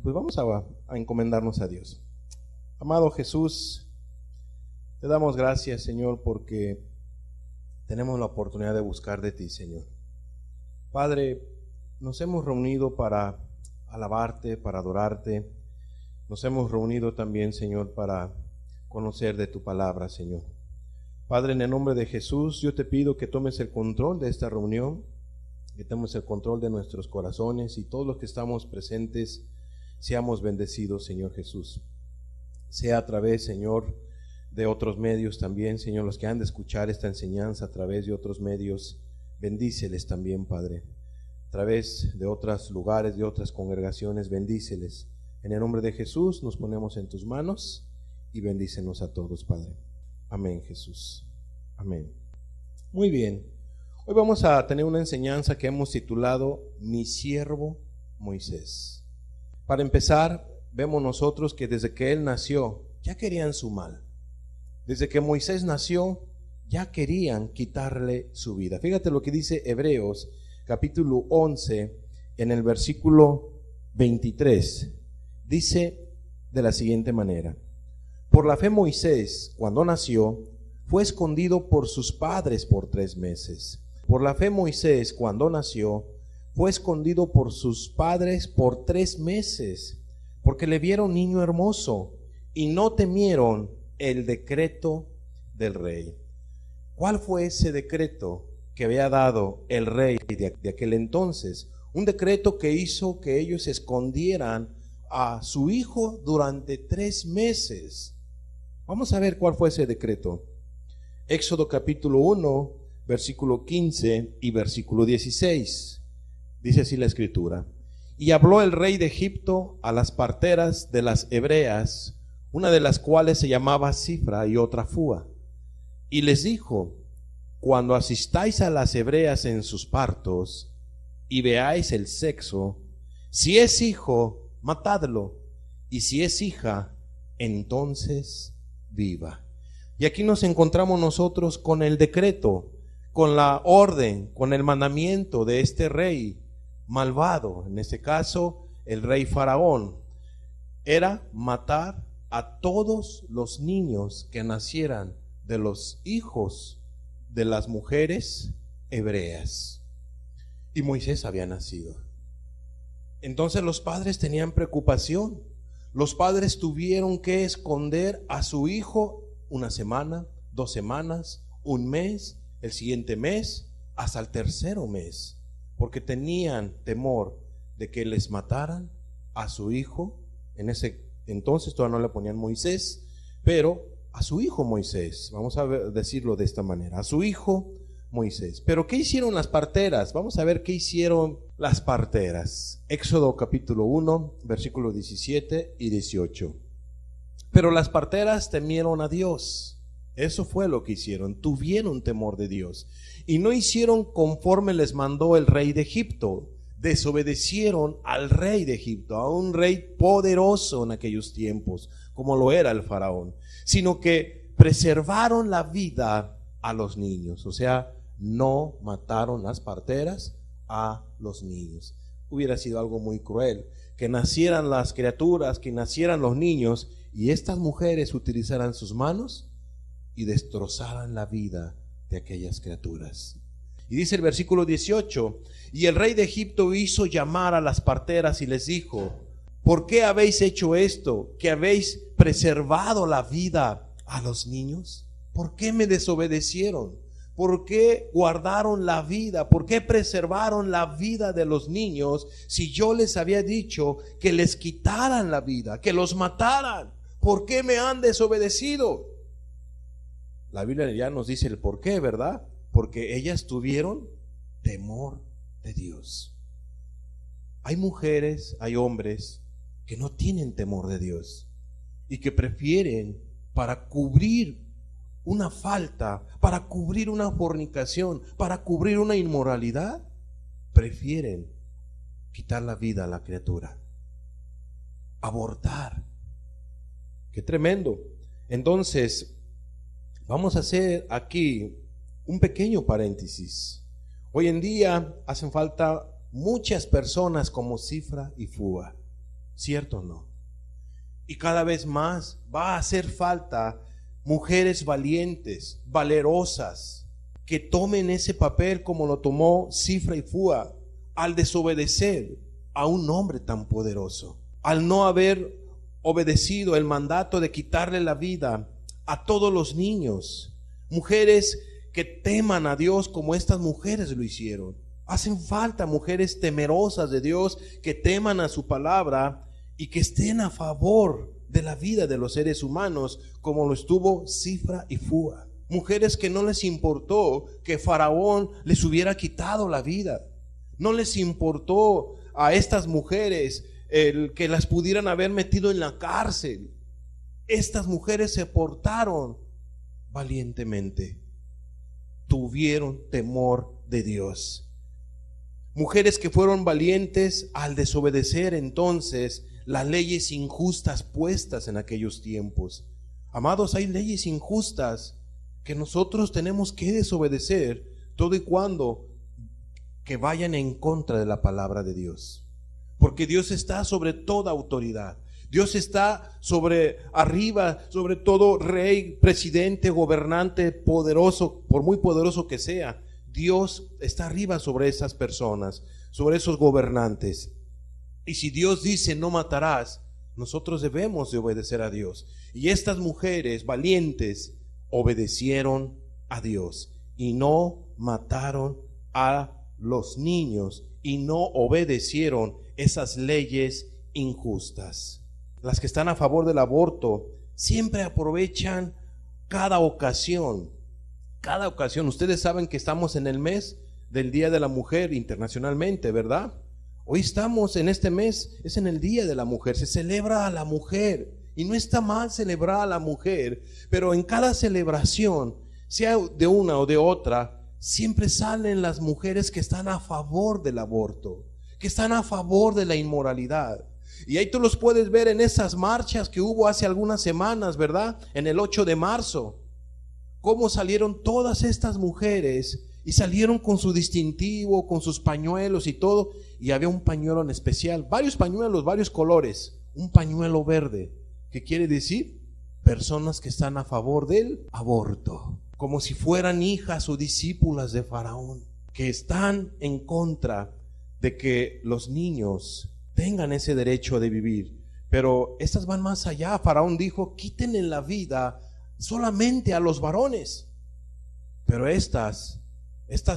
pues vamos a encomendarnos a Dios. Amado Jesús, te damos gracias, Señor, porque tenemos la oportunidad de buscar de ti, Señor. Padre, nos hemos reunido para alabarte, para adorarte. Nos hemos reunido también, Señor, para conocer de tu palabra, Señor. Padre, en el nombre de Jesús, yo te pido que tomes el control de esta reunión, que tomes el control de nuestros corazones, y todos los que estamos presentes seamos bendecidos, Señor Jesús. Sea a través, Señor, de otros medios también, Señor, los que han de escuchar esta enseñanza a través de otros medios, bendíceles también, Padre. A través de otros lugares, de otras congregaciones, bendíceles. En el nombre de Jesús nos ponemos en tus manos y bendícenos a todos, Padre. Amén, Jesús. Amén. Muy bien. Hoy vamos a tener una enseñanza que hemos titulado Mi siervo Moisés. Para empezar, vemos nosotros que desde que él nació, ya querían su mal. Desde que Moisés nació, ya querían quitarle su vida. Fíjate lo que dice Hebreos, capítulo 11, en el versículo 23. Dice de la siguiente manera: por la fe Moisés, cuando nació, fue escondido por sus padres por 3 meses. Por la fe Moisés, cuando nació, fue escondido por sus padres por 3 meses, porque le vieron niño hermoso y no temieron el decreto del rey. ¿Cuál fue ese decreto que había dado el rey de aquel entonces? Un decreto que hizo que ellos escondieran a su hijo durante 3 meses. Vamos a ver cuál fue ese decreto. Éxodo capítulo 1, versículo 15 y versículo 16. Dice así la escritura: y habló el rey de Egipto a las parteras de las hebreas, una de las cuales se llamaba Cifra y otra Fúa, y les dijo: cuando asistáis a las hebreas en sus partos y veáis el sexo, si es hijo, matadlo, y si es hija, entonces viva. Y aquí nos encontramos nosotros con el decreto, con la orden, con el mandamiento de este rey malvado. En este caso, el rey Faraón era matar a todos los niños que nacieran de los hijos de las mujeres hebreas. Y Moisés había nacido. Entonces los padres tenían preocupación. Los padres tuvieron que esconder a su hijo 1 semana, 2 semanas, 1 mes, el siguiente mes, hasta el 3er mes, porque tenían temor de que les mataran a su hijo. En ese entonces todavía no le ponían Moisés, pero a su hijo Moisés, vamos a decirlo de esta manera, a su hijo Moisés. Pero ¿qué hicieron las parteras? Vamos a ver qué hicieron las parteras. Éxodo capítulo 1, versículos 17 y 18. Pero las parteras temieron a Dios. Eso fue lo que hicieron, tuvieron temor de Dios. Y no hicieron conforme les mandó el rey de Egipto. Desobedecieron al rey de Egipto, a un rey poderoso en aquellos tiempos, como lo era el faraón, sino que preservaron la vida a los niños. O sea, no mataron las parteras a los niños. Hubiera sido algo muy cruel que nacieran las criaturas, que nacieran los niños, y estas mujeres utilizaran sus manos y destrozaran la vida de aquellas criaturas. Y dice el versículo 18: y el rey de Egipto hizo llamar a las parteras y les dijo: ¿por qué habéis hecho esto? ¿Que habéis preservado la vida a los niños? ¿Por qué me desobedecieron? ¿Por qué guardaron la vida? ¿Por qué preservaron la vida de los niños si yo les había dicho que les quitaran la vida, que los mataran? ¿Por qué me han desobedecido? La Biblia ya nos dice el por qué, ¿verdad? Porque ellas tuvieron temor de Dios. Hay mujeres, hay hombres que no tienen temor de Dios y que prefieren, para cubrir una falta, para cubrir una fornicación, para cubrir una inmoralidad, prefieren quitar la vida a la criatura, abortar. Qué tremendo. Entonces, vamos a hacer aquí un pequeño paréntesis. Hoy en día hacen falta muchas personas como Cifra y Fúa. ¿Cierto o no? Y cada vez más va a hacer falta mujeres valientes, valerosas, que tomen ese papel como lo tomó Cifra y Fua al desobedecer a un hombre tan poderoso, al no haber obedecido el mandato de quitarle la vida a todos los niños. Mujeres que teman a Dios como estas mujeres lo hicieron. Hacen falta mujeres temerosas de Dios, que teman a su palabra y que estén a favor de la vida de los seres humanos, como lo estuvo Cifra y Fua. Mujeres que no les importó que Faraón les hubiera quitado la vida. No les importó a estas mujeres el que las pudieran haber metido en la cárcel. Estas mujeres se portaron valientemente. Tuvieron temor de Dios. Mujeres que fueron valientes al desobedecer entonces las leyes injustas puestas en aquellos tiempos. Amados, hay leyes injustas que nosotros tenemos que desobedecer todo y cuando que vayan en contra de la palabra de Dios. Porque Dios está sobre toda autoridad. Dios está sobre arriba, sobre todo rey, presidente, gobernante, poderoso, por muy poderoso que sea. Dios está arriba sobre esas personas, sobre esos gobernantes. Y si Dios dice no matarás, nosotros debemos de obedecer a Dios. Y estas mujeres valientes obedecieron a Dios y no mataron a los niños y no obedecieron esas leyes injustas. Las que están a favor del aborto siempre aprovechan cada ocasión. Cada ocasión. Ustedes saben que estamos en el mes del Día de la Mujer internacionalmente, ¿verdad? Hoy estamos en este mes, es en el Día de la Mujer, se celebra a la mujer. Y no está mal celebrar a la mujer, pero en cada celebración, sea de una o de otra, siempre salen las mujeres que están a favor del aborto, que están a favor de la inmoralidad. Y ahí tú los puedes ver en esas marchas que hubo hace algunas semanas, ¿verdad? En el 8 de marzo. Cómo salieron todas estas mujeres y salieron con su distintivo, con sus pañuelos y todo. Y había un pañuelo en especial, varios pañuelos, varios colores. Un pañuelo verde, que quiere decir personas que están a favor del aborto, como si fueran hijas o discípulas de Faraón, que están en contra de que los niños tengan ese derecho de vivir. Pero estas van más allá. Faraón dijo: quítenle la vida solamente a los varones. Pero estas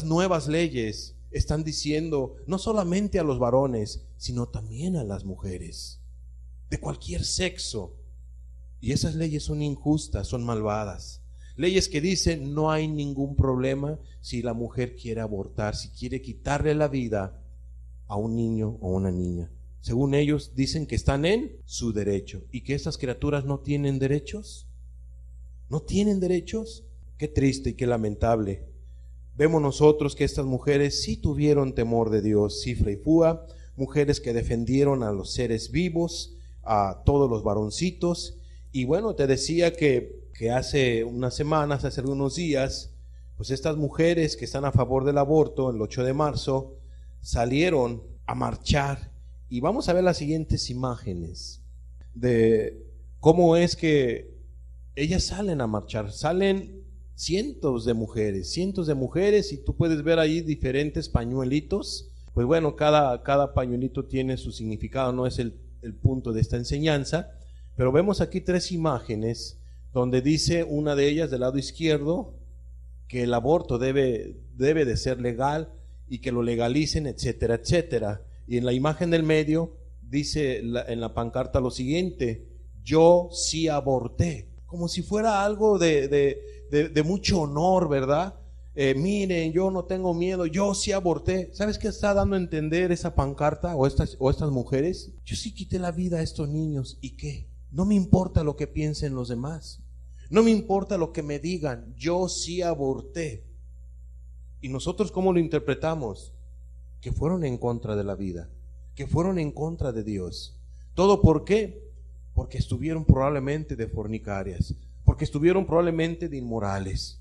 nuevas leyes están diciendo no solamente a los varones, sino también a las mujeres de cualquier sexo. Y esas leyes son injustas, son malvadas. Leyes que dicen no hay ningún problema si la mujer quiere abortar, si quiere quitarle la vida a un niño o una niña. Según ellos dicen que están en su derecho. ¿Y que estas criaturas no tienen derechos? ¿No tienen derechos? Qué triste y qué lamentable. Vemos nosotros que estas mujeres sí tuvieron temor de Dios. Cifra y Fua, mujeres que defendieron a los seres vivos, a todos los varoncitos. Y bueno, te decía que hace unas semanas, hace algunos días, pues estas mujeres que están a favor del aborto, el 8 de marzo, salieron a marchar. Y vamos a ver las siguientes imágenes de cómo es que ellas salen a marchar. Salen cientos de mujeres, y tú puedes ver ahí diferentes pañuelitos. Pues bueno, cada pañuelito tiene su significado, no es el punto de esta enseñanza. Pero vemos aquí 3 imágenes donde dice una de ellas del lado izquierdo que el aborto debe de ser legal y que lo legalicen, etcétera, etcétera. Y en la imagen del medio dice en la pancarta lo siguiente: yo sí aborté, como si fuera algo de mucho honor, ¿verdad? Miren, yo no tengo miedo, yo sí aborté. ¿Sabes qué está dando a entender esa pancarta o estas mujeres? Yo sí quité la vida a estos niños, ¿y qué? No me importa lo que piensen los demás, no me importa lo que me digan, yo sí aborté. ¿Y nosotros cómo lo interpretamos? Que fueron en contra de la vida, que fueron en contra de Dios. ¿Todo por qué? Porque estuvieron probablemente de fornicarias, porque estuvieron probablemente de inmorales.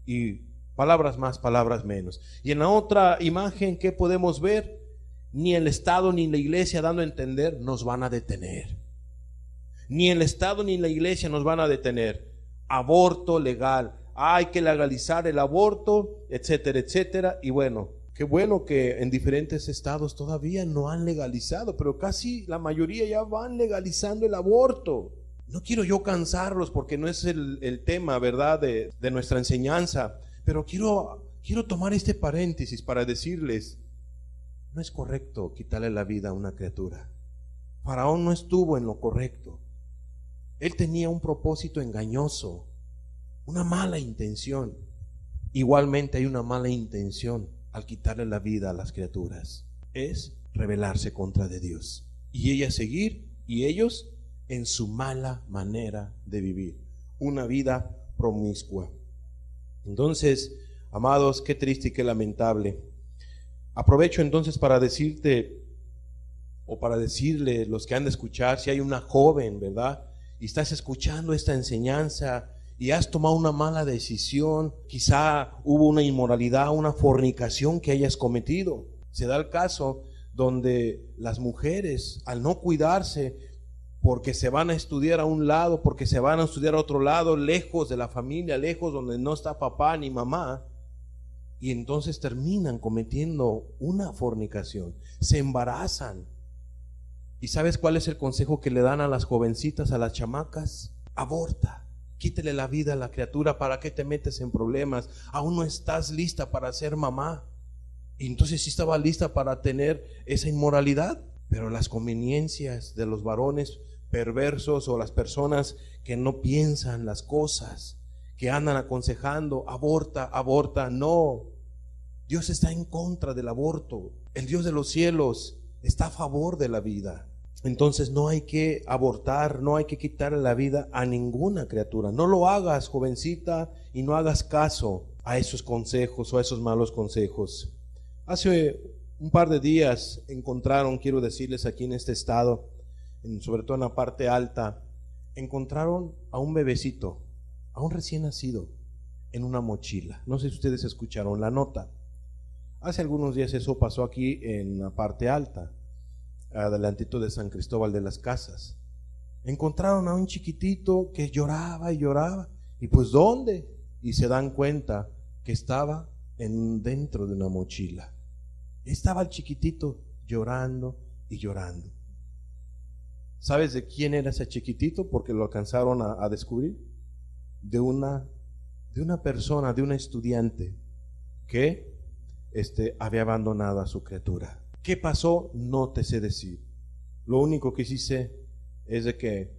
Y palabras más, palabras menos. Y en la otra imagen, ¿qué podemos ver? ni el Estado ni la iglesia dando a entender nos van a detener. Ni el Estado ni la iglesia nos van a detener. Aborto legal, hay que legalizar el aborto, etcétera, etcétera. Y bueno, qué bueno que en diferentes estados todavía no han legalizado, pero casi la mayoría ya van legalizando el aborto. No quiero yo cansarlos porque no es el tema, ¿verdad?, de nuestra enseñanza, pero quiero tomar este paréntesis para decirles, no es correcto quitarle la vida a una criatura. Faraón no estuvo en lo correcto. Él tenía un propósito engañoso, una mala intención. Igualmente hay una mala intención al quitarle la vida a las criaturas. Es rebelarse contra de Dios. Y ellas seguir, y ellos en su mala manera de vivir. Una vida promiscua. Entonces, amados, qué triste y qué lamentable. Aprovecho entonces para decirte, o para decirle los que han de escuchar, si hay una joven, ¿verdad?, y estás escuchando esta enseñanza y has tomado una mala decisión, quizá hubo una inmoralidad, una fornicación que hayas cometido. Se da el caso donde las mujeres, al no cuidarse, porque se van a estudiar a un lado, porque se van a estudiar a otro lado, lejos de la familia, lejos donde no está papá ni mamá, y entonces terminan cometiendo una fornicación, se embarazan. ¿Y sabes cuál es el consejo que le dan a las jovencitas, a las chamacas? Aborta, quítele la vida a la criatura, ¿para qué te metes en problemas? Aún no estás lista para ser mamá. Y entonces sí estaba lista para tener esa inmoralidad, pero las conveniencias de los varones perversos o las personas que no piensan las cosas, que andan aconsejando, aborta, aborta, no. Dios está en contra del aborto. El Dios de los cielos está a favor de la vida. Entonces no hay que abortar, no hay que quitarle la vida a ninguna criatura. No lo hagas, jovencita, y no hagas caso a esos consejos o a esos malos consejos. Hace un par de días encontraron, quiero decirles, aquí en este estado, sobre todo en la parte alta, encontraron a un bebecito, a un recién nacido, en una mochila. No sé si ustedes escucharon la nota. Hace algunos días eso pasó aquí en la parte alta, adelantito de San Cristóbal de las Casas. Encontraron a un chiquitito que lloraba y lloraba. ¿Y pues dónde? Y se dan cuenta que estaba dentro de una mochila. Estaba el chiquitito llorando y llorando. ¿Sabes de quién era ese chiquitito? Porque lo alcanzaron a descubrir. De una persona, de una estudiante que había abandonado a su criatura. ¿Qué pasó? No te sé decir. Lo único que sí sé es de que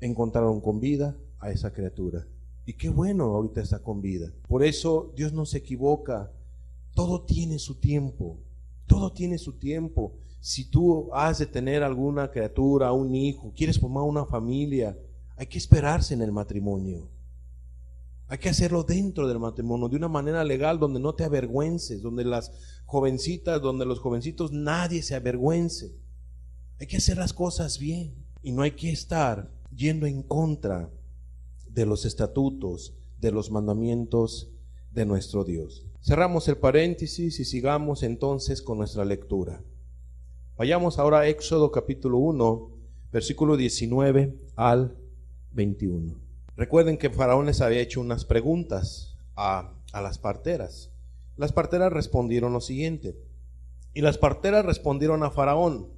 encontraron con vida a esa criatura. Y qué bueno, ahorita está con vida. Por eso Dios no se equivoca. Todo tiene su tiempo. Todo tiene su tiempo. Si tú has de tener alguna criatura, un hijo, quieres formar una familia, hay que esperarse en el matrimonio. Hay que hacerlo dentro del matrimonio, de una manera legal, donde no te avergüences, donde las jovencitas, donde los jovencitos, nadie se avergüence. Hay que hacer las cosas bien y no hay que estar yendo en contra de los estatutos, de los mandamientos de nuestro Dios. Cerramos el paréntesis y sigamos entonces con nuestra lectura. Vayamos ahora a Éxodo capítulo 1, versículo 19 al 21. Recuerden que Faraón les había hecho unas preguntas a las parteras. Las parteras respondieron lo siguiente. Y las parteras respondieron a Faraón: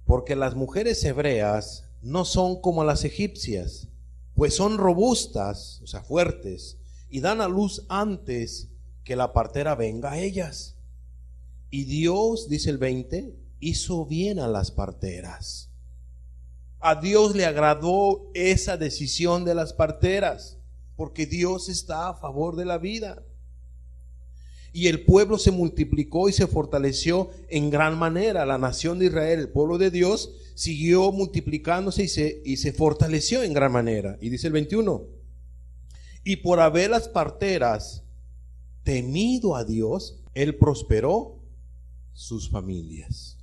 porque las mujeres hebreas no son como las egipcias, pues son robustas, o sea, fuertes, y dan a luz antes que la partera venga a ellas. Y Dios, dice el 20, hizo bien a las parteras. A Dios le agradó esa decisión de las parteras, porque Dios está a favor de la vida. Y el pueblo se multiplicó y se fortaleció en gran manera. La nación de Israel, el pueblo de Dios, siguió multiplicándose y se fortaleció en gran manera. Y dice el 21, y por haber las parteras temido a Dios, Él prosperó sus familias.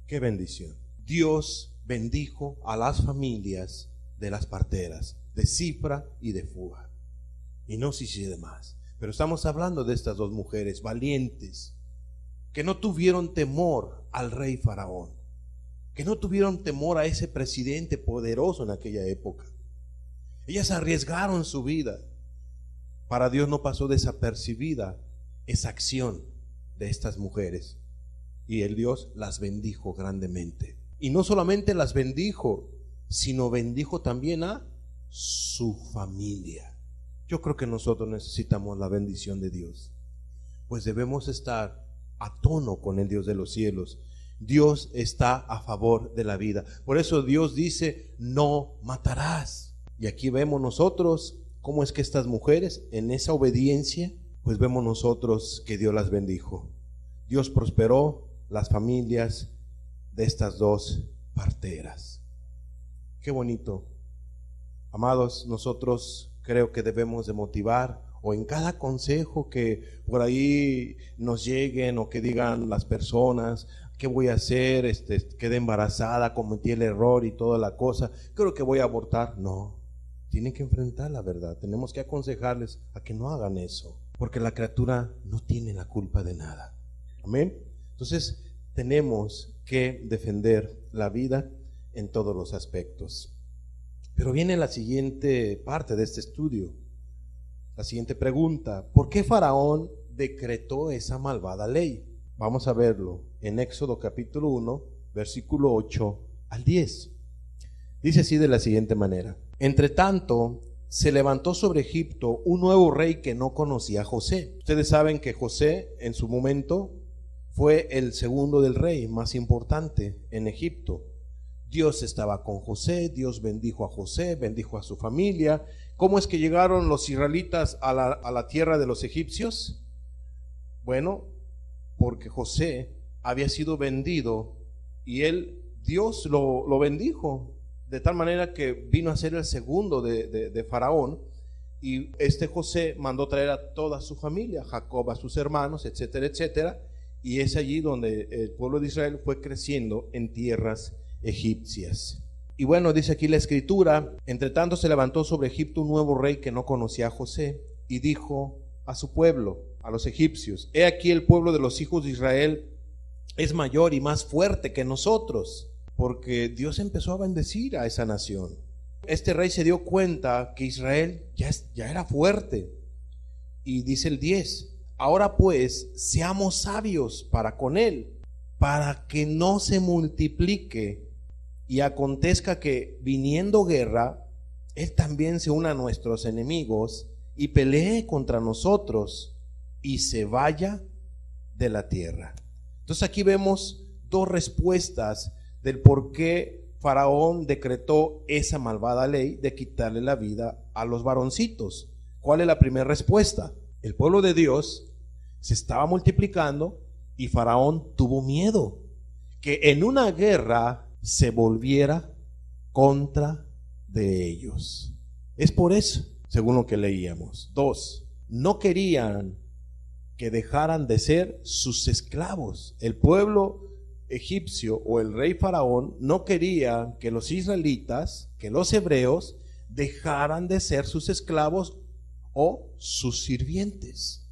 ¡Qué bendición! Dios bendijo a las familias de las parteras, de Cifra y de Fúa. Y no sé si de más, pero estamos hablando de estas dos mujeres valientes que no tuvieron temor al rey Faraón, que no tuvieron temor a ese presidente poderoso en aquella época. Ellas arriesgaron su vida. Para Dios no pasó desapercibida esa acción de estas mujeres, y el Dios las bendijo grandemente. Y no solamente las bendijo, sino bendijo también a su familia. Yo creo que nosotros necesitamos la bendición de Dios, pues debemos estar a tono con el Dios de los cielos. Dios está a favor de la vida. Por eso Dios dice: no matarás. Y aquí vemos nosotros cómo es que estas mujeres, en esa obediencia, pues vemos nosotros que Dios las bendijo. Dios prosperó las familias de estas dos parteras. Qué bonito. Amados, nosotros creo que debemos de motivar, o en cada consejo que por ahí nos lleguen, o que digan las personas: ¿qué voy a hacer? Quedé embarazada, cometí el error y toda la cosa, creo que voy a abortar. No, tienen que enfrentar la verdad. Tenemos que aconsejarles a que no hagan eso, porque la criatura no tiene la culpa de nada. Amén. Entonces tenemos que defender la vida en todos los aspectos. Pero viene la siguiente parte de este estudio, la siguiente pregunta: ¿por qué Faraón decretó esa malvada ley? Vamos a verlo en Éxodo capítulo 1, versículo 8 al 10. Dice así de la siguiente manera: entre tanto, se levantó sobre Egipto un nuevo rey que no conocía a José. Ustedes saben que José en su momento fue el segundo del rey más importante en Egipto. Dios estaba con José, Dios bendijo a José, bendijo a su familia. ¿Cómo es que llegaron los israelitas a la tierra de los egipcios? Bueno, porque José había sido vendido y Dios lo bendijo, de tal manera que vino a ser el segundo de Faraón. Y José mandó traer a toda su familia, Jacob a sus hermanos, etcétera, etcétera. Y es allí donde el pueblo de Israel fue creciendo en tierras egipcias. Y bueno, dice aquí la escritura: entre tanto se levantó sobre Egipto un nuevo rey que no conocía a José, y dijo a su pueblo, a los egipcios: he aquí el pueblo de los hijos de Israel es mayor y más fuerte que nosotros. Porque Dios empezó a bendecir a esa nación. Este rey se dio cuenta que Israel ya era fuerte, y dice el 10: ahora pues seamos sabios para con él, para que no se multiplique y acontezca que, viniendo guerra, él también se una a nuestros enemigos y pelee contra nosotros y se vaya de la tierra. Entonces aquí vemos dos respuestas del por qué Faraón decretó esa malvada ley de quitarle la vida a los varoncitos. ¿Cuál es la primera respuesta? El pueblo de Dios se estaba multiplicando y Faraón tuvo miedo que en una guerra se volviera contra de ellos. Es por eso, según lo que leíamos. 2, no querían que dejaran de ser sus esclavos. El pueblo egipcio o el rey Faraón no quería que los israelitas, que los hebreos, dejaran de ser sus esclavos o sus sirvientes.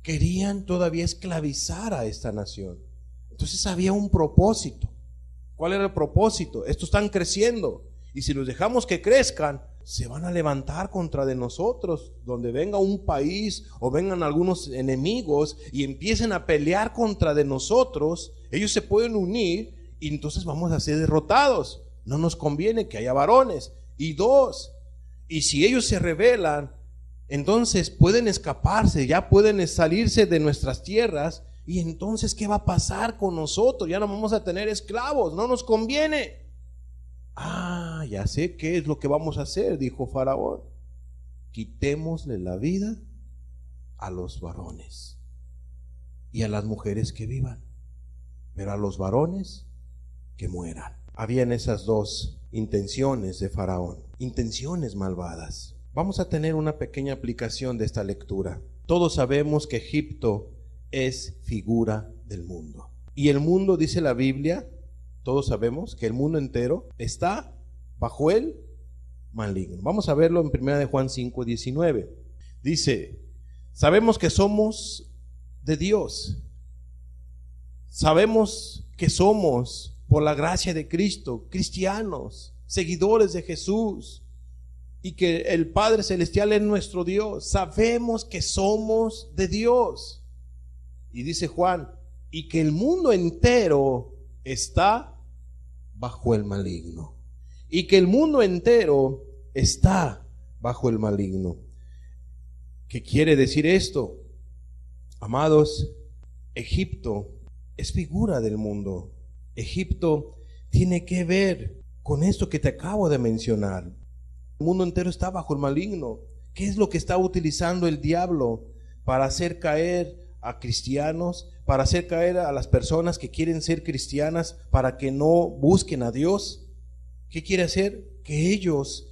Querían todavía esclavizar a esta nación. Entonces había un propósito. ¿Cuál era el propósito? Estos están creciendo, y si los dejamos que crezcan, se van a levantar contra de nosotros. Donde venga un país o vengan algunos enemigos y empiecen a pelear contra de nosotros, ellos se pueden unir y entonces vamos a ser derrotados. No nos conviene que haya varones. Y 2, y si ellos se rebelan, entonces pueden escaparse, ya pueden salirse de nuestras tierras. Y entonces, ¿qué va a pasar con nosotros? Ya no vamos a tener esclavos, no nos conviene. Ah, ya sé qué es lo que vamos a hacer, dijo Faraón: quitémosle la vida a los varones y a las mujeres que vivan, pero a los varones que mueran. Habían esas dos intenciones de Faraón, intenciones malvadas. Vamos a tener una pequeña aplicación de esta lectura. Todos sabemos que Egipto es figura del mundo. Y el mundo, dice la Biblia, todos sabemos que el mundo entero está bajo el maligno. Vamos a verlo en 1 de Juan 5:19. Dice: sabemos que somos de Dios, sabemos que somos, por la gracia de Cristo, cristianos, seguidores de Jesús, y que el Padre Celestial es nuestro Dios. Sabemos que somos de Dios. Y dice Juan, y que el mundo entero está bajo el maligno. Y que el mundo entero está bajo el maligno. ¿Qué quiere decir esto? Amados, Egipto es figura del mundo. Egipto tiene que ver con esto que te acabo de mencionar. El mundo entero está bajo el maligno. ¿Qué es lo que está utilizando el diablo para hacer caer a cristianos, para hacer caer a las personas que quieren ser cristianas, para que no busquen a Dios? ¿Qué quiere hacer? Que ellos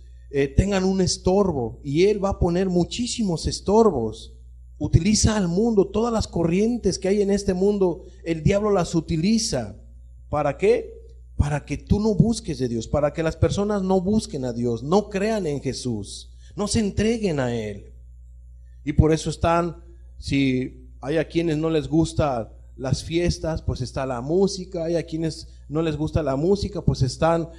tengan un estorbo, y él va a poner muchísimos estorbos. Utiliza al mundo, todas las corrientes que hay en este mundo, el diablo las utiliza. ¿Para qué? Para que tú no busques de Dios, para que las personas no busquen a Dios, no crean en Jesús, no se entreguen a Él. Y por eso están, si hay a quienes no les gusta las fiestas, pues está la música. Hay a quienes no les gusta la música, pues están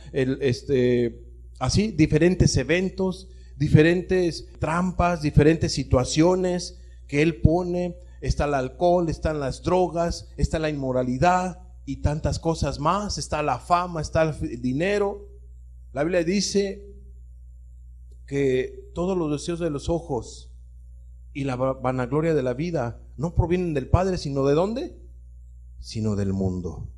así diferentes eventos, diferentes trampas, diferentes situaciones que él pone. Está el alcohol, están las drogas, está la inmoralidad y tantas cosas más. Está la fama, está el dinero. La Biblia dice que todos los deseos de los ojos y la vanagloria de la vida no provienen del Padre, sino ¿de dónde? Sino del mundo,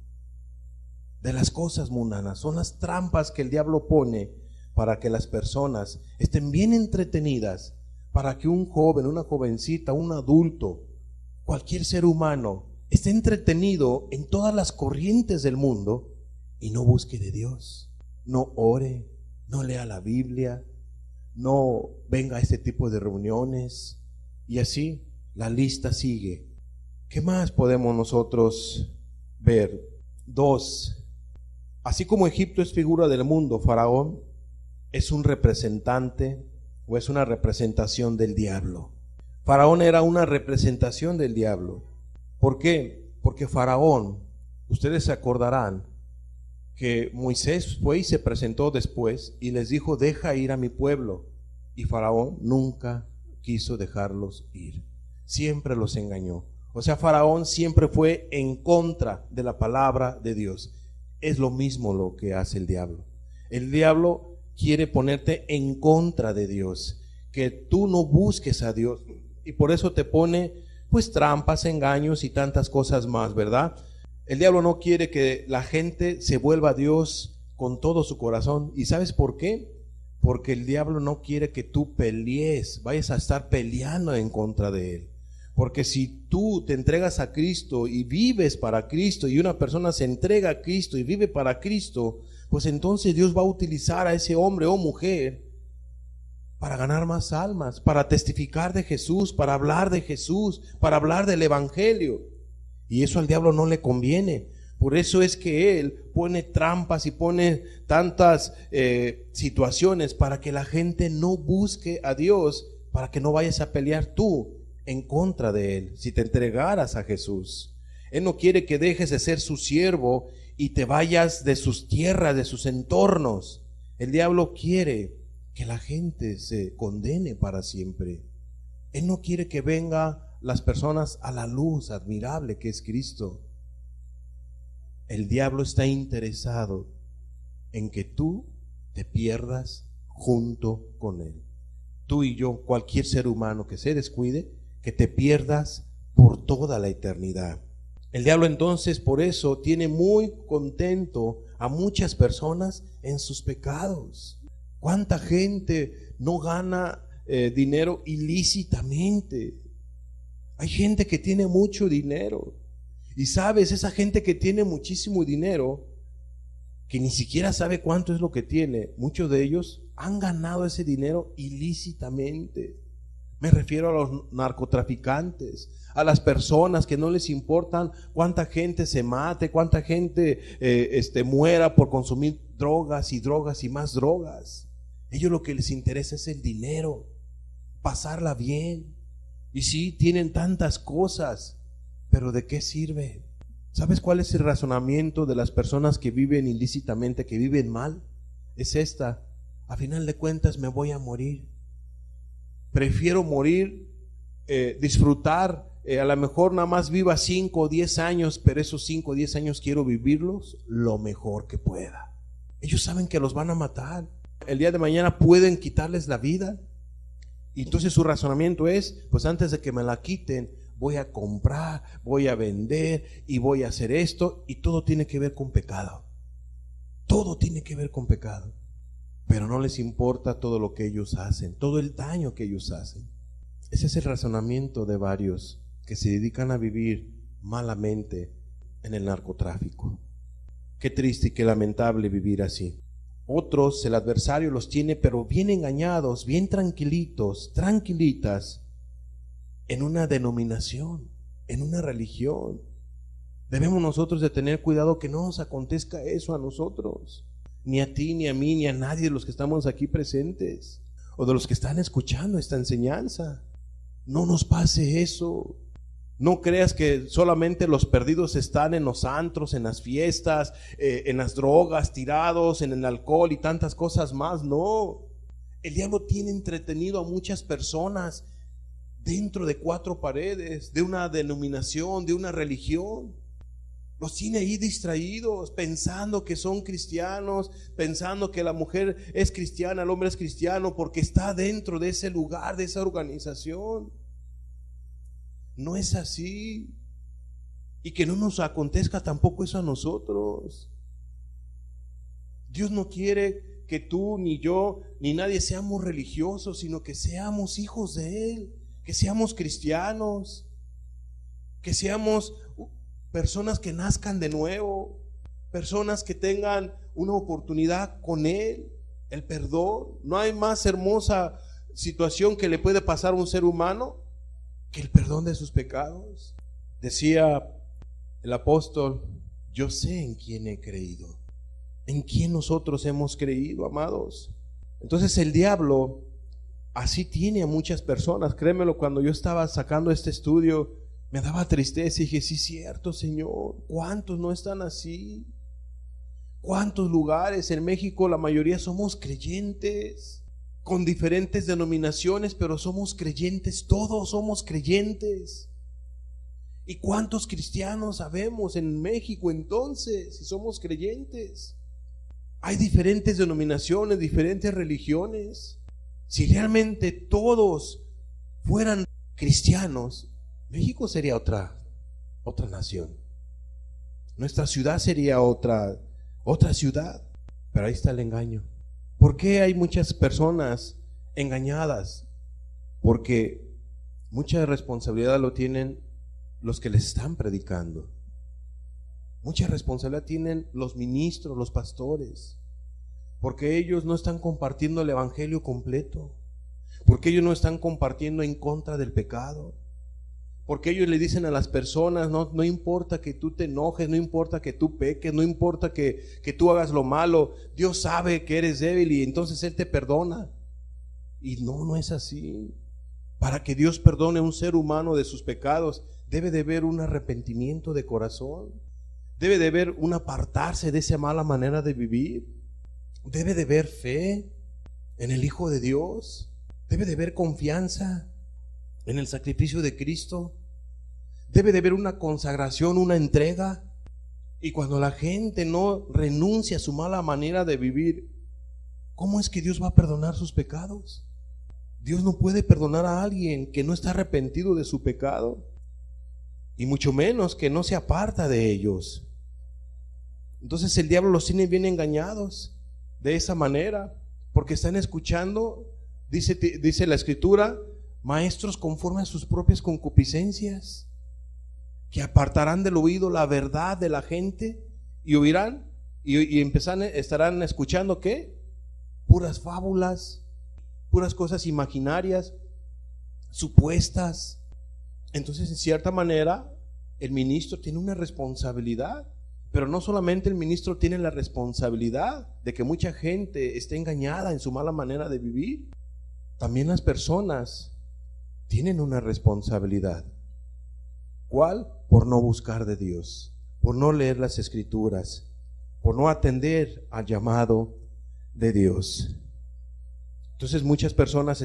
de las cosas mundanas. Son las trampas que el diablo pone para que las personas estén bien entretenidas, para que un joven, una jovencita, un adulto, cualquier ser humano esté entretenido en todas las corrientes del mundo y no busque de Dios, no ore, no lea la Biblia, no venga a este tipo de reuniones, y así la lista sigue. ¿Qué más podemos nosotros ver? 2. Así como Egipto es figura del mundo, Faraón es un representante o es una representación del diablo. Faraón era una representación del diablo. ¿Por qué? Porque Faraón, ustedes se acordarán que Moisés fue y se presentó después y les dijo: deja ir a mi pueblo. Y Faraón nunca quiso dejarlos ir, siempre los engañó. O sea, Faraón siempre fue en contra de la palabra de Dios. Es lo mismo lo que hace el diablo. El diablo quiere ponerte en contra de Dios, que tú no busques a Dios, y por eso te pone pues trampas, engaños y tantas cosas más, ¿verdad? El diablo no quiere que la gente se vuelva a Dios con todo su corazón. ¿Y sabes por qué? Porque el diablo no quiere que tú pelees, vayas a estar peleando en contra de él. Porque si tú te entregas a Cristo y vives para Cristo, y una persona se entrega a Cristo y vive para Cristo, pues entonces Dios va a utilizar a ese hombre o mujer para ganar más almas, para testificar de Jesús, para hablar de Jesús, para hablar del Evangelio. Y eso al diablo no le conviene. Por eso es que él pone trampas y pone tantas situaciones para que la gente no busque a Dios, para que no vayas a pelear tú en contra de él, si te entregaras a Jesús. Él no quiere que dejes de ser su siervo y te vayas de sus tierras, de sus entornos. El diablo quiere que la gente se condene para siempre. Él no quiere que vengan las personas a la luz admirable que es Cristo. El diablo está interesado en que tú te pierdas junto con él. Tú y yo, cualquier ser humano que se descuide, que te pierdas por toda la eternidad. El diablo entonces por eso tiene muy contento a muchas personas en sus pecados. ¿Cuánta gente no gana dinero ilícitamente? Hay gente que tiene mucho dinero. Y sabes, esa gente que tiene muchísimo dinero, que ni siquiera sabe cuánto es lo que tiene, muchos de ellos han ganado ese dinero ilícitamente. Me refiero a los narcotraficantes, a las personas que no les importan cuánta gente se mate, cuánta gente muera por consumir drogas y más drogas. Ellos lo que les interesa es el dinero, pasarla bien. Y sí, tienen tantas cosas, pero ¿de qué sirve? ¿Sabes cuál es el razonamiento de las personas que viven ilícitamente, que viven mal? Es esta: a final de cuentas me voy a morir. Prefiero morir, disfrutar, a lo mejor nada más viva 5 o 10 años, pero esos 5 o 10 años quiero vivirlos lo mejor que pueda. Ellos saben que los van a matar. El día de mañana pueden quitarles la vida. Y entonces su razonamiento es: pues antes de que me la quiten, voy a comprar, voy a vender y voy a hacer esto. Y todo tiene que ver con pecado. Todo tiene que ver con pecado. Pero no les importa todo lo que ellos hacen, todo el daño que ellos hacen. Ese es el razonamiento de varios que se dedican a vivir malamente en el narcotráfico. Qué triste y qué lamentable vivir así. Otros, el adversario los tiene pero bien engañados, bien tranquilitos, tranquilitas, en una denominación, en una religión. Debemos nosotros de tener cuidado que no nos acontezca eso a nosotros, ni a ti, ni a mí, ni a nadie de los que estamos aquí presentes, o de los que están escuchando esta enseñanza. No nos pase eso. No creas que solamente los perdidos están en los antros, en las fiestas, en las drogas, tirados en el alcohol y tantas cosas más. No, el diablo tiene entretenido a muchas personas dentro de 4 paredes, de una denominación, de una religión. Los tiene ahí distraídos, pensando que son cristianos, pensando que la mujer es cristiana, el hombre es cristiano, porque está dentro de ese lugar, de esa organización. No es así. Y que no nos acontezca tampoco eso a nosotros. Dios no quiere que tú, ni yo, ni nadie seamos religiosos, sino que seamos hijos de Él, que seamos cristianos, que seamos personas que nazcan de nuevo, personas que tengan una oportunidad con Él, el perdón. No hay más hermosa situación que le puede pasar a un ser humano que el perdón de sus pecados. Decía el apóstol: yo sé en quién he creído. ¿En quién nosotros hemos creído, amados? Entonces el diablo así tiene a muchas personas. Créemelo, cuando yo estaba sacando este estudio me daba tristeza y dije: sí, cierto, Señor, ¿cuántos no están así? ¿Cuántos lugares en México? La mayoría somos creyentes, con diferentes denominaciones, pero somos creyentes, todos somos creyentes. ¿Y cuántos cristianos sabemos en México entonces, si somos creyentes? Hay diferentes denominaciones, diferentes religiones. Si realmente todos fueran cristianos, México sería otra nación. Nuestra ciudad sería otra ciudad. Pero ahí está el engaño. ¿Por qué hay muchas personas engañadas? Porque mucha responsabilidad lo tienen los que les están predicando. Mucha responsabilidad tienen los ministros, los pastores, porque ellos no están compartiendo el evangelio completo, porque ellos no están compartiendo en contra del pecado, porque ellos le dicen a las personas: no importa que tú te enojes, no importa que tú peques, no importa que tú hagas lo malo, Dios sabe que eres débil y entonces Él te perdona. Y no es así. Para que Dios perdone a un ser humano de sus pecados, debe de haber un arrepentimiento de corazón, debe de haber un apartarse de esa mala manera de vivir, debe de haber fe en el Hijo de Dios, debe de haber confianza en el sacrificio de Cristo, debe de haber una consagración, una entrega. Y cuando la gente no renuncia a su mala manera de vivir, ¿cómo es que Dios va a perdonar sus pecados? Dios no puede perdonar a alguien que no está arrepentido de su pecado, y mucho menos que no se aparta de ellos. Entonces el diablo los tiene bien engañados de esa manera, porque están escuchando, dice la Escritura, maestros conforme a sus propias concupiscencias, que apartarán del oído la verdad de la gente y oirán y estarán escuchando ¿qué? Puras fábulas, puras cosas imaginarias, supuestas. Entonces, en cierta manera, el ministro tiene una responsabilidad, pero no solamente el ministro tiene la responsabilidad de que mucha gente esté engañada en su mala manera de vivir, también las personas tienen una responsabilidad. ¿Cuál? Por no buscar de Dios, por no leer las Escrituras, por no atender al llamado de Dios. Entonces muchas personas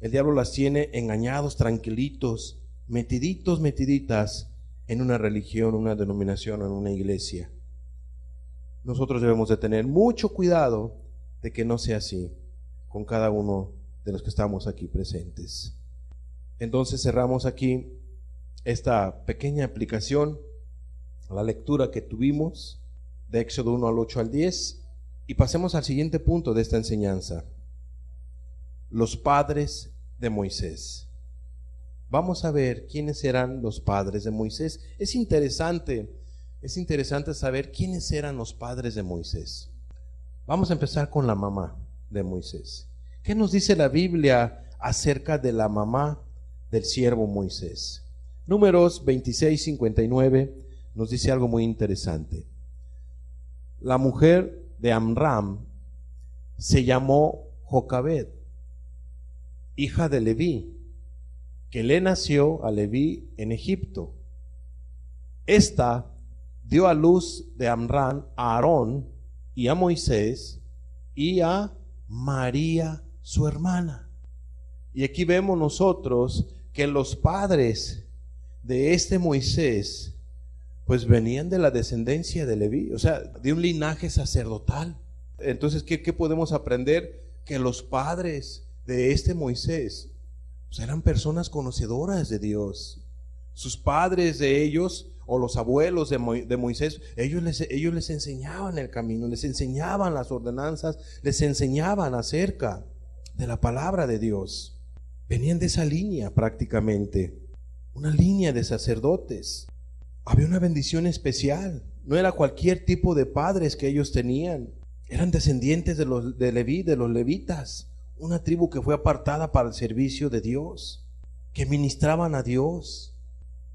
el diablo las tiene engañados, tranquilitos, metiditas en una religión, una denominación, en una iglesia. Nosotros debemos de tener mucho cuidado de que no sea así con cada uno de los que estamos aquí presentes. Entonces cerramos aquí esta pequeña aplicación a la lectura que tuvimos de Éxodo 1 al 8 al 10 y pasemos al siguiente punto de esta enseñanza: los padres de Moisés. Vamos a ver quiénes eran los padres de Moisés. Es interesante saber quiénes eran los padres de Moisés. Vamos a empezar con la mamá de Moisés. ¿Qué nos dice la Biblia acerca de la mamá del siervo Moisés? Números 26:59 nos dice algo muy interesante. La mujer de Amram se llamó Jocabed, hija de Leví, que le nació a Leví en Egipto. Esta dio a luz de Amram a Aarón y a Moisés y a María su hermana. Y aquí vemos nosotros que los padres de este Moisés pues venían de la descendencia de Leví, o sea, de un linaje sacerdotal. Entonces, ¿qué podemos aprender? Que los padres de este Moisés pues eran personas conocedoras de Dios. Sus padres de ellos, o los abuelos de Moisés, ellos les enseñaban el camino, les enseñaban las ordenanzas, les enseñaban acerca de la palabra de Dios. Venían de esa línea prácticamente, una línea de sacerdotes. Había una bendición especial. No era cualquier tipo de padres que ellos tenían. Eran descendientes de Leví, de los levitas, una tribu que fue apartada para el servicio de Dios, que ministraban a Dios,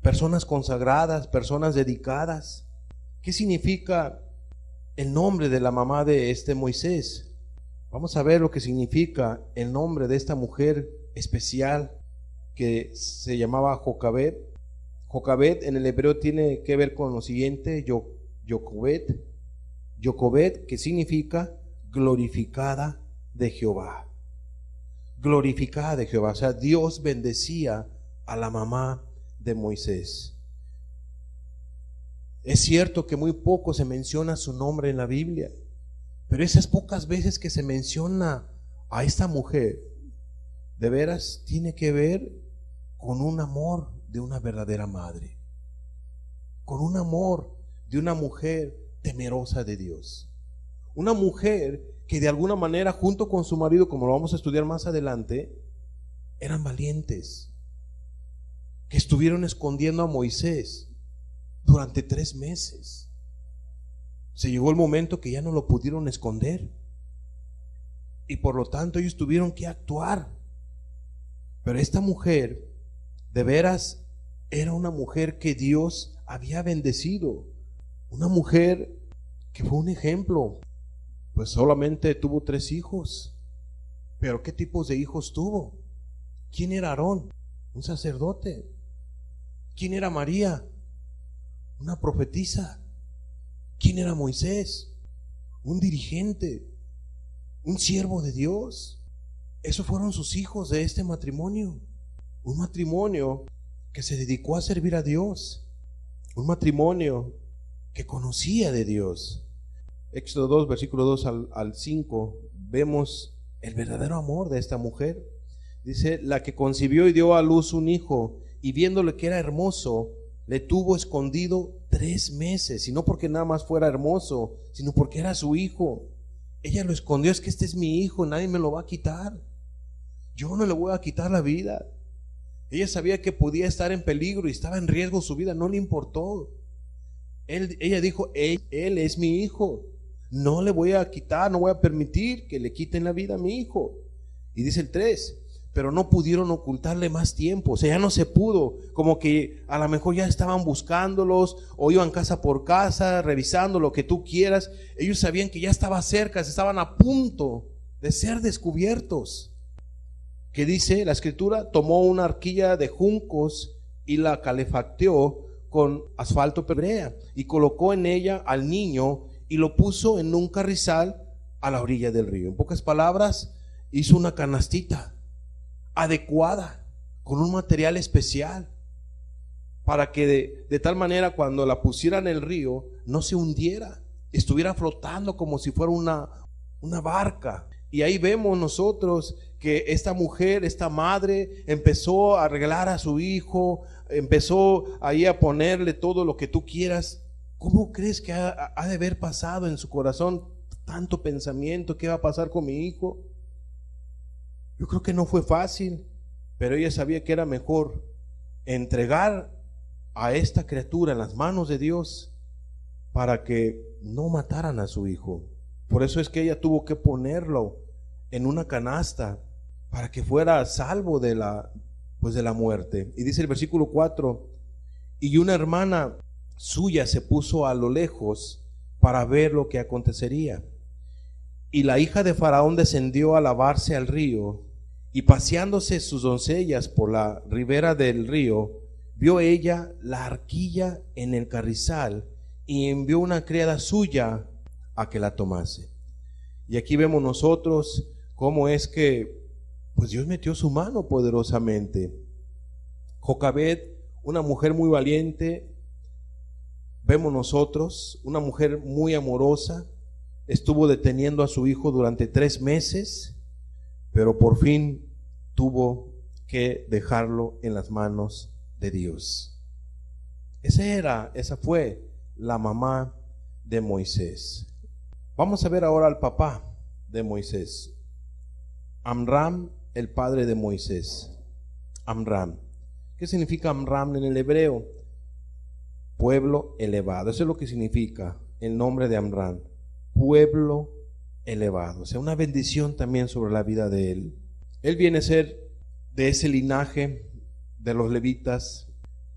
personas consagradas, personas dedicadas. ¿Qué significa el nombre de la mamá de este Moisés? Vamos a ver lo que significa el nombre de esta mujer especial que se llamaba Jocabed. Jocabed en el hebreo tiene que ver con lo siguiente: Jocobed, que significa glorificada de Jehová. Glorificada de Jehová, o sea, Dios bendecía a la mamá de Moisés. Es cierto que muy poco se menciona su nombre en la Biblia, pero esas pocas veces que se menciona a esta mujer, de veras tiene que ver con un amor de una verdadera madre, con un amor de una mujer temerosa de Dios, una mujer que de alguna manera junto con su marido, como lo vamos a estudiar más adelante, eran valientes, que estuvieron escondiendo a Moisés durante 3 meses. Se llegó el momento que ya no lo pudieron esconder y por lo tanto ellos tuvieron que actuar. Pero esta mujer de veras era una mujer que Dios había bendecido, una mujer que fue un ejemplo. Pues solamente tuvo 3 hijos, pero ¿qué tipos de hijos tuvo? ¿Quién era Aarón? Un sacerdote. ¿Quién era María? Una profetisa. ¿Quién era Moisés? Un dirigente, un siervo de Dios. Esos fueron sus hijos de este matrimonio. Un matrimonio que se dedicó a servir a Dios, un matrimonio que conocía de Dios. Éxodo 2, versículo 2 al 5, vemos el verdadero amor de esta mujer. Dice: la que concibió y dio a luz un hijo, y viéndole que era hermoso, le tuvo escondido 3 meses, y no porque nada más fuera hermoso, sino porque era su hijo. Ella lo escondió: es que este es mi hijo, nadie me lo va a quitar, yo no le voy a quitar la vida. Ella sabía que podía estar en peligro y estaba en riesgo su vida, no le importó. Ella dijo: él es mi hijo, no le voy a quitar, no voy a permitir que le quiten la vida a mi hijo. Y dice el 3, pero no pudieron ocultarle más tiempo, o sea, ya no se pudo, como que a lo mejor ya estaban buscándolos o iban casa por casa, revisando lo que tú quieras. Ellos sabían que ya estaba cerca, estaban a punto de ser descubiertos. ¿Qué dice la escritura? Tomó una arquilla de juncos y la calefacteó con asfalto hebrea y colocó en ella al niño y lo puso en un carrizal a la orilla del río. En pocas palabras, hizo una canastita adecuada con un material especial para que de tal manera cuando la pusiera en el río no se hundiera, estuviera flotando como si fuera una barca. Y ahí vemos nosotros que esta mujer, esta madre, empezó a arreglar a su hijo, empezó ahí a ponerle todo lo que tú quieras. ¿Cómo crees que ha de haber pasado en su corazón tanto pensamiento? ¿Qué va a pasar con mi hijo? Yo creo que no fue fácil, pero ella sabía que era mejor entregar a esta criatura en las manos de Dios para que no mataran a su hijo. Por eso es que ella tuvo que ponerlo en una canasta para que fuera salvo de la muerte. Y dice el versículo 4: y una hermana suya se puso a lo lejos para ver lo que acontecería. Y la hija de Faraón descendió a lavarse al río, y paseándose sus doncellas por la ribera del río, vio ella la arquilla en el carrizal, y envió una criada suya a que la tomase. Y aquí vemos nosotros cómo es que pues Dios metió su mano poderosamente. Jocabed, una mujer muy valiente, vemos nosotros, una mujer muy amorosa, estuvo deteniendo a su hijo durante 3 meses, pero por fin tuvo que dejarlo en las manos de Dios. Esa fue la mamá de Moisés. Vamos a ver ahora al papá de Moisés, Amram, el padre de Moisés. Amram. ¿Qué significa Amram en el hebreo? Pueblo elevado. Eso es lo que significa el nombre de Amram. Pueblo elevado. O sea, una bendición también sobre la vida de él. Él viene a ser de ese linaje de los levitas,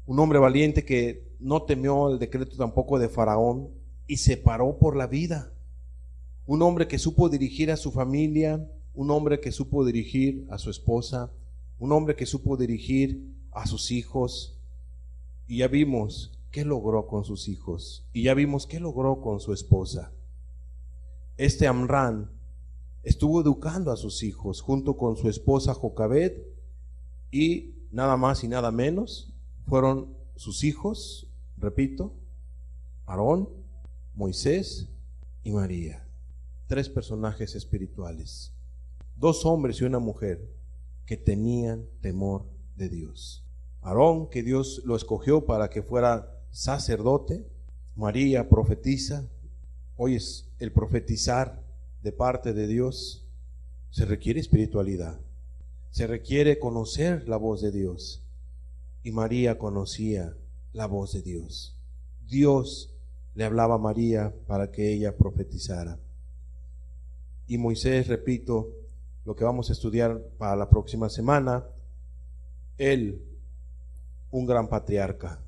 un hombre valiente que no temió el decreto tampoco de Faraón y se paró por la vida. Un hombre que supo dirigir a su familia, un hombre que supo dirigir a su esposa, un hombre que supo dirigir a sus hijos. Y ya vimos qué logró con sus hijos, y ya vimos qué logró con su esposa. Este Amram estuvo educando a sus hijos junto con su esposa Jocabed, y nada más y nada menos fueron sus hijos, repito, Aarón, Moisés y María. 3 personajes espirituales, 2 hombres y una mujer que tenían temor de Dios. Aarón, que Dios lo escogió para que fuera sacerdote. María, profetisa. Hoy es el profetizar de parte de Dios. Se requiere espiritualidad, se requiere conocer la voz de Dios. Y María conocía la voz de Dios. Dios le hablaba a María para que ella profetizara. Y Moisés, repito, lo que vamos a estudiar para la próxima semana, él, un gran patriarca,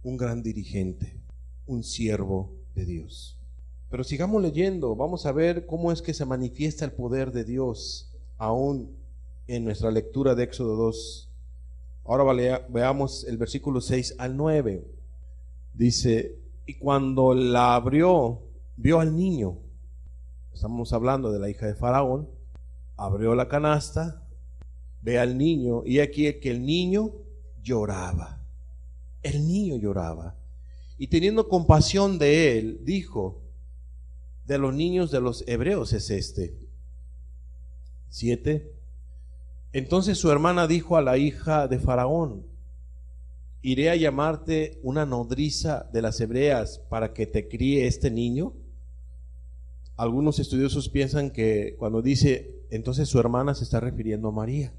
un gran dirigente, un siervo de Dios. Pero sigamos leyendo, vamos a ver cómo es que se manifiesta el poder de Dios aún en nuestra lectura de Éxodo 2. Ahora veamos el versículo 6 al 9. Dice: y cuando la abrió, vio al niño. Estamos hablando de la hija de Faraón. Abrió la canasta, ve al niño, y aquí que el niño lloraba. El niño lloraba. Y teniendo compasión de él, dijo: de los niños de los hebreos es este. 7. Entonces su hermana dijo a la hija de Faraón: iré a llamarte una nodriza de las hebreas para que te críe este niño. Algunos estudiosos piensan que cuando dice entonces su hermana se está refiriendo a María,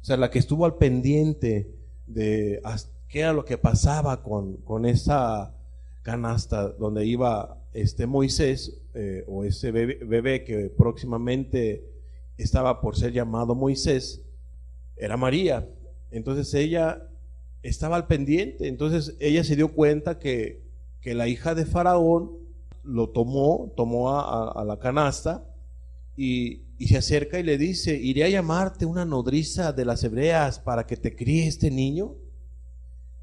o sea, la que estuvo al pendiente de qué era lo que pasaba con esa canasta donde iba Moisés, o ese bebé que próximamente estaba por ser llamado Moisés, era María. Entonces ella estaba al pendiente. Entonces ella se dio cuenta que la hija de Faraón lo tomó a la canasta y se acerca y le dice: iré a llamarte una nodriza de las hebreas para que te críe este niño.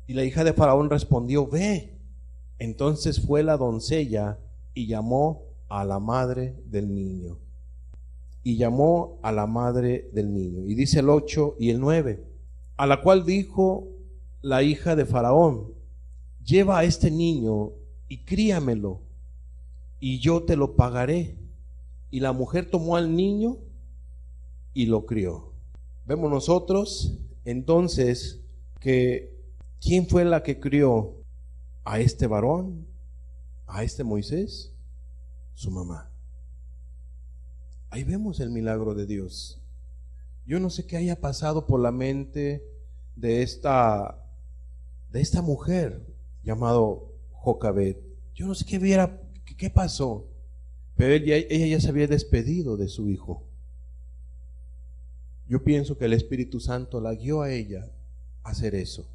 Y la hija de Faraón respondió: ve. Entonces fue la doncella y llamó a la madre del niño. Y llamó a la madre del niño. Y dice el 8 y el 9. A la cual dijo la hija de Faraón: lleva a este niño y críamelo, y yo te lo pagaré. Y la mujer tomó al niño y lo crió. Vemos nosotros entonces que ¿quién fue la que crió a este varón, a este Moisés? Su mamá. Ahí vemos el milagro de Dios. Yo no sé qué haya pasado por la mente de esta mujer llamado Jocabed. Yo no sé qué pasó, pero ella ya se había despedido de su hijo. Yo pienso que el Espíritu Santo la guió a ella a hacer eso,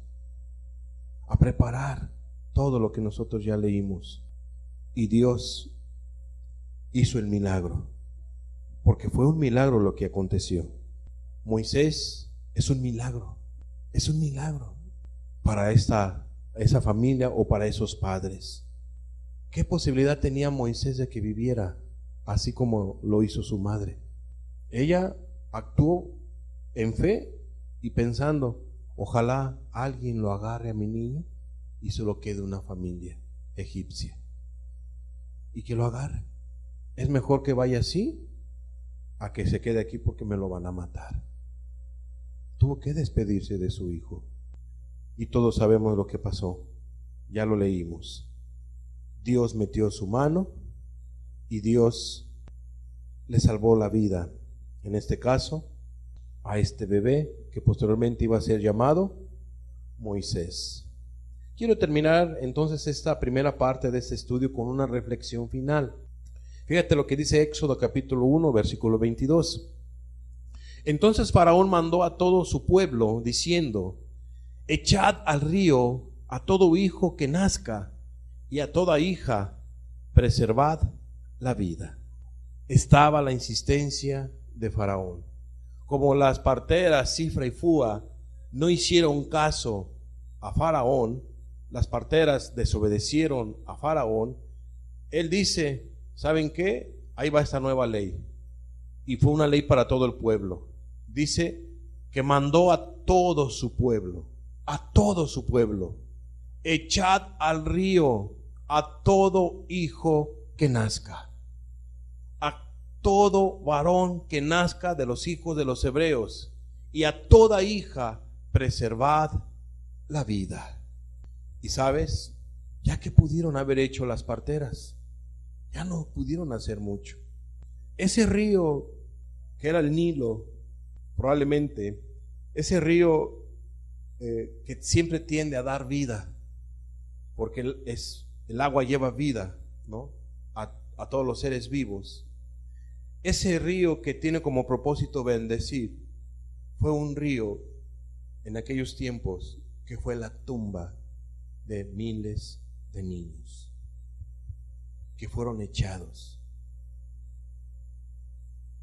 a preparar todo lo que nosotros ya leímos. Y Dios hizo el milagro, porque fue un milagro lo que aconteció. Moisés es un milagro para esa familia o para esos padres. ¿Qué posibilidad tenía Moisés de que viviera así como lo hizo su madre? Ella actuó en fe y pensando: ojalá alguien lo agarre a mi niño y se lo quede una familia egipcia, y que lo agarre. Es mejor que vaya así a que se quede aquí porque me lo van a matar. Tuvo que despedirse de su hijo. Y todos sabemos lo que pasó. Ya lo leímos. Dios metió su mano y Dios le salvó la vida. En este caso, a este bebé que posteriormente iba a ser llamado Moisés. Quiero terminar entonces esta primera parte de este estudio con una reflexión final. Fíjate lo que dice Éxodo capítulo 1, versículo 22. Entonces Faraón mandó a todo su pueblo diciendo: echad al río a todo hijo que nazca y a toda hija preservad la vida. Estaba la insistencia de Faraón. Como las parteras Cifra y Fúa no hicieron caso a Faraón, las parteras desobedecieron a Faraón, él dice: ¿saben qué? Ahí va esta nueva ley. Y fue una ley para todo el pueblo. Dice que mandó a todo su pueblo, echad al río a todo hijo que nazca, a todo varón que nazca de los hijos de los hebreos, y a toda hija preservad la vida. Y sabes, ya que pudieron haber hecho las parteras, ya no pudieron hacer mucho. Ese río que era el Nilo, probablemente ese río que siempre tiende a dar vida, porque el agua lleva vida, ¿no? a todos los seres vivos. Ese río que tiene como propósito bendecir, fue un río en aquellos tiempos que fue la tumba de miles de niños que fueron echados.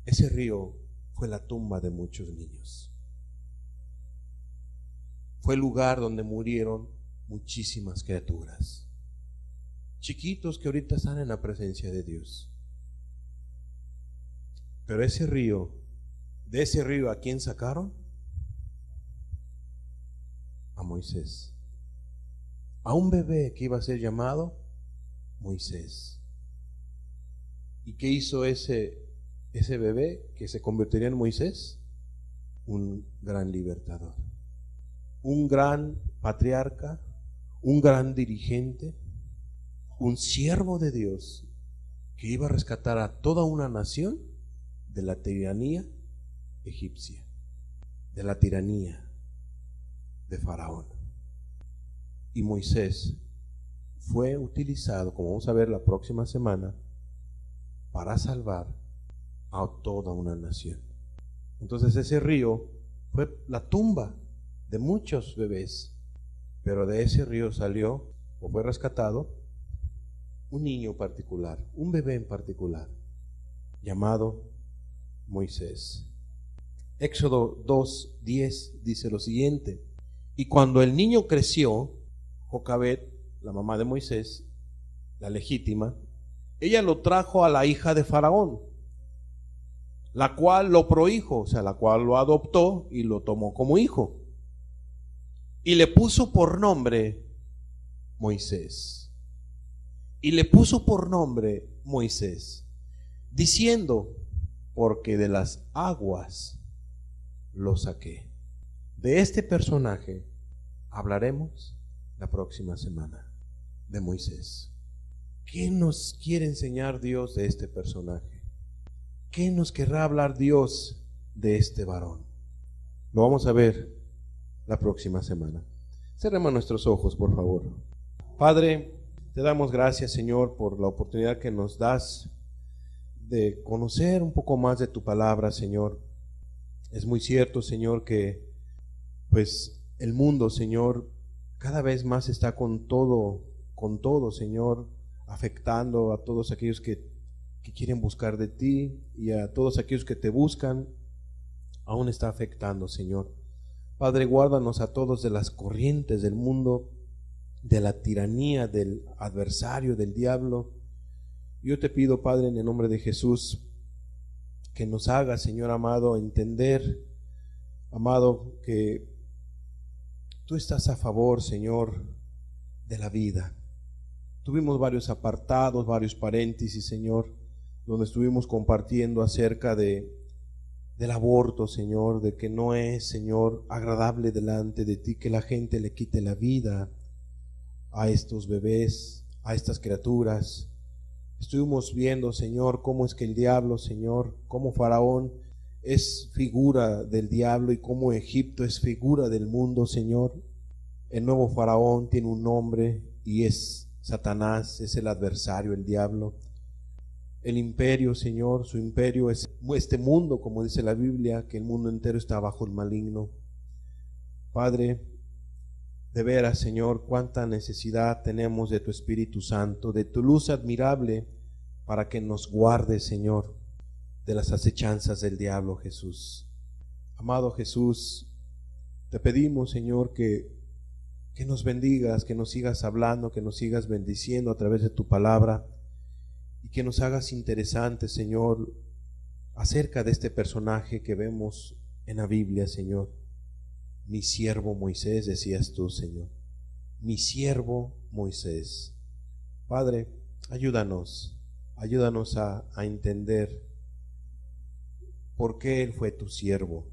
Ese río fue la tumba de muchos niños. Fue el lugar donde murieron muchísimas criaturas, chiquitos que ahorita están en la presencia de Dios. Pero ese río, de ese río, ¿a quién sacaron? A Moisés. A un bebé que iba a ser llamado Moisés. ¿Y qué hizo ese bebé que se convertiría en Moisés? Un gran libertador, un gran patriarca, un gran dirigente, un siervo de Dios que iba a rescatar a toda una nación de la tiranía egipcia, de la tiranía de Faraón. Y Moisés fue utilizado, como vamos a ver la próxima semana, para salvar a toda una nación. Entonces ese río fue la tumba de muchos bebés, pero de ese río salió o fue rescatado un niño particular, un bebé en particular, llamado Moisés. Éxodo 2:10 dice lo siguiente: y cuando el niño creció Jocabed, la mamá de Moisés, la legítima, ella lo trajo a la hija de Faraón, la cual lo prohijo, o sea, la cual lo adoptó y lo tomó como hijo. Y le puso por nombre Moisés. Y le puso por nombre Moisés, diciendo, porque de las aguas lo saqué. De este personaje hablaremos la próxima semana, de Moisés. ¿Qué nos quiere enseñar Dios de este personaje? ¿Qué nos querrá hablar Dios de este varón? Lo vamos a ver la próxima semana. Cerremos nuestros ojos, por favor. Padre, te damos gracias, Señor, por la oportunidad que nos das de conocer un poco más de tu palabra, Señor. Es muy cierto, Señor, que pues el mundo, Señor, cada vez más está con todo, Señor, afectando a todos aquellos que quieren buscar de ti, y a todos aquellos que te buscan, aún está afectando, Señor. Padre, guárdanos a todos de las corrientes del mundo, de la tiranía del adversario, del diablo. Yo te pido, Padre, en el nombre de Jesús, que nos haga, Señor amado, entender, amado, que tú estás a favor, Señor, de la vida. Tuvimos varios apartados, varios paréntesis, Señor, donde estuvimos compartiendo acerca del aborto, Señor, de que no es, Señor, agradable delante de ti que la gente le quite la vida a estos bebés, a estas criaturas. Estuvimos viendo, Señor, cómo es que el diablo, Señor, cómo Faraón es figura del diablo y cómo Egipto es figura del mundo, Señor. El nuevo Faraón tiene un nombre y es Satanás, es el adversario, el diablo. El imperio, Señor, su imperio es este mundo, como dice la Biblia, que el mundo entero está bajo el maligno. Padre, de veras, Señor, cuánta necesidad tenemos de tu Espíritu Santo, de tu luz admirable, para que nos guarde, Señor, de las acechanzas del diablo, Jesús. Amado Jesús, te pedimos, Señor, que nos bendigas, que nos sigas hablando, que nos sigas bendiciendo a través de tu palabra, y que nos hagas interesantes, Señor, acerca de este personaje que vemos en la Biblia, Señor. Mi siervo Moisés, decías tú, Señor. Mi siervo Moisés. Padre, ayúdanos a entender por qué él fue tu siervo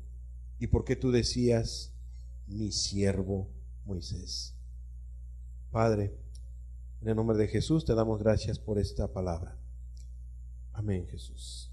y por qué tú decías mi siervo Moisés. Padre, en el nombre de Jesús te damos gracias por esta palabra. Amén, Jesús.